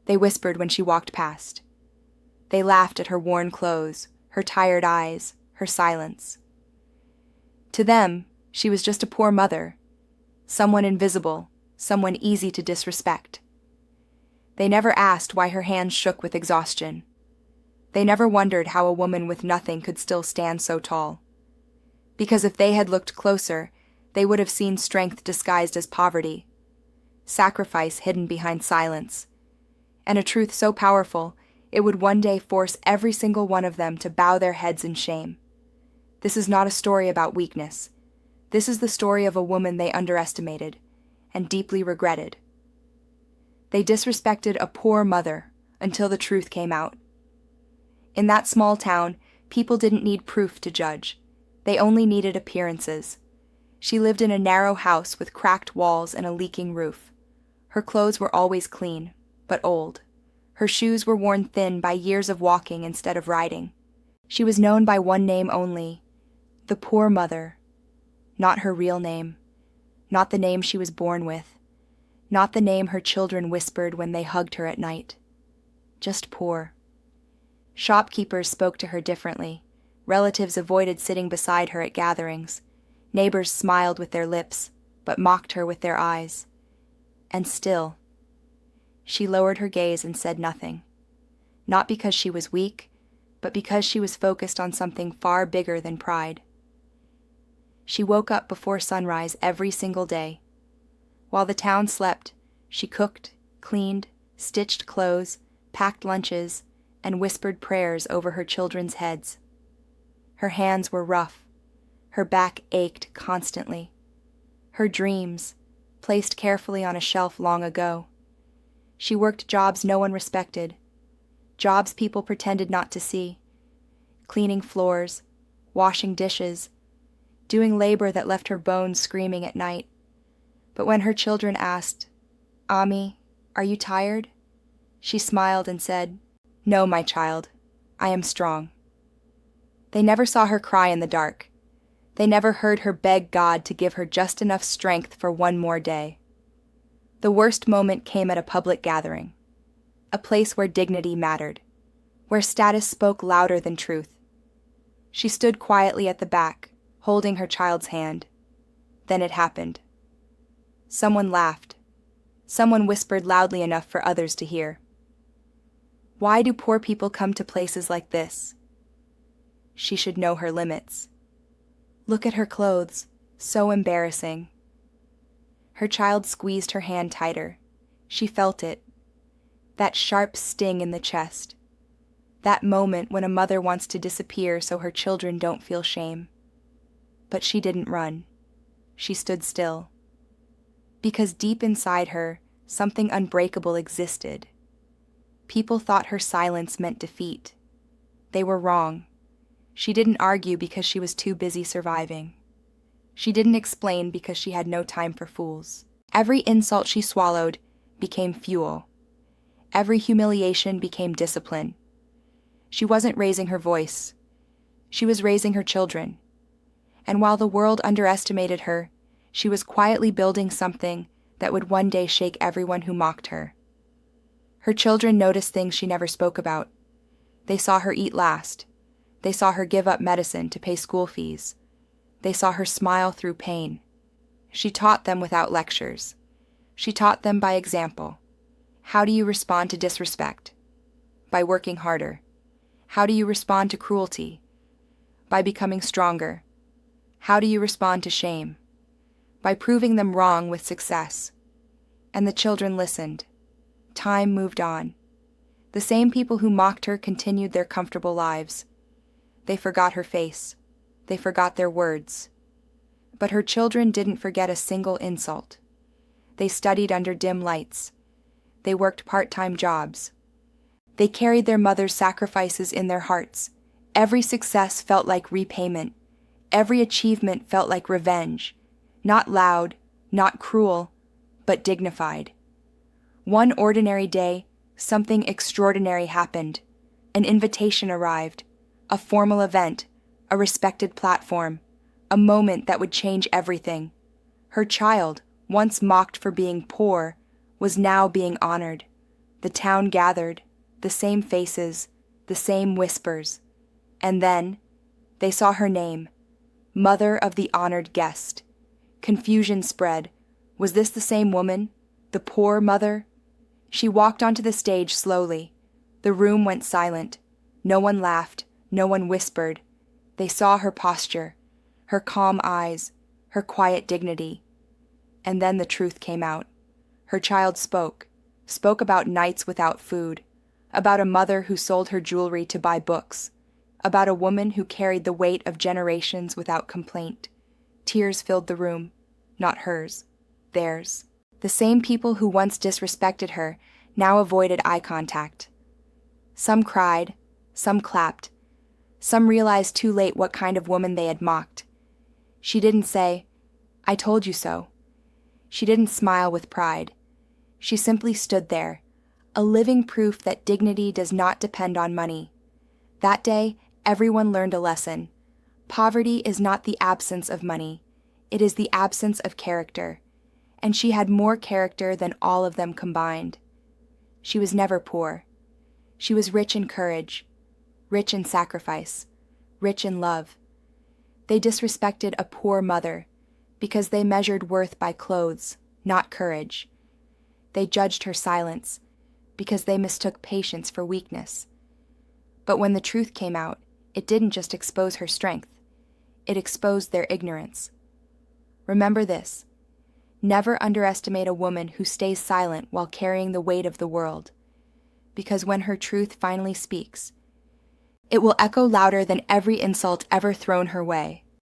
They whispered when she walked past. They laughed at her worn clothes, her tired eyes, her silence. To them, she was just a poor mother, someone invisible, someone easy to disrespect. They never asked why her hands shook with exhaustion. They never wondered how a woman with nothing could still stand so tall. Because if they had looked closer, they would have seen strength disguised as poverty, sacrifice hidden behind silence, and a truth so powerful it would one day force every single one of them to bow their heads in shame. This is not a story about weakness. This is the story of a woman they underestimated and deeply regretted. They disrespected a poor mother until the truth came out. In that small town, people didn't need proof to judge. They only needed appearances. She lived in a narrow house with cracked walls and a leaking roof. Her clothes were always clean, but old. Her shoes were worn thin by years of walking instead of riding. She was known by one name only, the poor mother. Not her real name, not the name she was born with, not the name her children whispered when they hugged her at night. Just poor. Shopkeepers spoke to her differently. Relatives avoided sitting beside her at gatherings. Neighbors smiled with their lips, but mocked her with their eyes. And still, she lowered her gaze and said nothing. Not because she was weak, but because she was focused on something far bigger than pride. She woke up before sunrise every single day. While the town slept, she cooked, cleaned, stitched clothes, packed lunches, and whispered prayers over her children's heads. Her hands were rough. Her back ached constantly. Her dreams, placed carefully on a shelf long ago. She worked jobs no one respected, jobs people pretended not to see, cleaning floors, washing dishes, doing labor that left her bones screaming at night. But when her children asked, "Ami, are you tired?" she smiled and said, "No, my child, I am strong." They never saw her cry in the dark. They never heard her beg God to give her just enough strength for one more day. The worst moment came at a public gathering, a place where dignity mattered, where status spoke louder than truth. She stood quietly at the back, holding her child's hand. Then it happened. Someone laughed. Someone whispered loudly enough for others to hear. Why do poor people come to places like this? She should know her limits. Look at her clothes, so embarrassing. Her child squeezed her hand tighter. She felt it. That sharp sting in the chest. That moment when a mother wants to disappear so her children don't feel shame. But she didn't run. She stood still. Because deep inside her, something unbreakable existed. People thought her silence meant defeat. They were wrong. She didn't argue because she was too busy surviving. She didn't explain because she had no time for fools. Every insult she swallowed became fuel. Every humiliation became discipline. She wasn't raising her voice. She was raising her children. And while the world underestimated her, she was quietly building something that would one day shake everyone who mocked her. Her children noticed things she never spoke about. They saw her eat last. They saw her give up medicine to pay school fees. They saw her smile through pain. She taught them without lectures. She taught them by example. How do you respond to disrespect? By working harder. How do you respond to cruelty? By becoming stronger. How do you respond to shame? By proving them wrong with success. And the children listened. Time moved on. The same people who mocked her continued their comfortable lives. They forgot her face. They forgot their words. But her children didn't forget a single insult. They studied under dim lights. They worked part-time jobs. They carried their mother's sacrifices in their hearts. Every success felt like repayment. Every achievement felt like revenge. Not loud, not cruel, but dignified. One ordinary day, something extraordinary happened. An invitation arrived. A formal event. A respected platform. A moment that would change everything. Her child, once mocked for being poor, was now being honored. The town gathered, the same faces, the same whispers. And then they saw her name, Mother of the Honored Guest. Confusion spread. Was this the same woman? The poor mother? She walked onto the stage slowly. The room went silent. No one laughed. No one whispered. They saw her posture, her calm eyes, her quiet dignity. And then the truth came out. Her child spoke about nights without food, about a mother who sold her jewelry to buy books, about a woman who carried the weight of generations without complaint. Tears filled the room, not hers, theirs. The same people who once disrespected her now avoided eye contact. Some cried, some clapped. Some realized too late what kind of woman they had mocked. She didn't say, "I told you so." She didn't smile with pride. She simply stood there, a living proof that dignity does not depend on money. That day, everyone learned a lesson. Poverty is not the absence of money. It is the absence of character. And she had more character than all of them combined. She was never poor. She was rich in courage, rich in sacrifice, rich in love. They disrespected a poor mother because they measured worth by clothes, not courage. They judged her silence because they mistook patience for weakness. But when the truth came out, it didn't just expose her strength. It exposed their ignorance. Remember this: never underestimate a woman who stays silent while carrying the weight of the world, because when her truth finally speaks, it will echo louder than every insult ever thrown her way.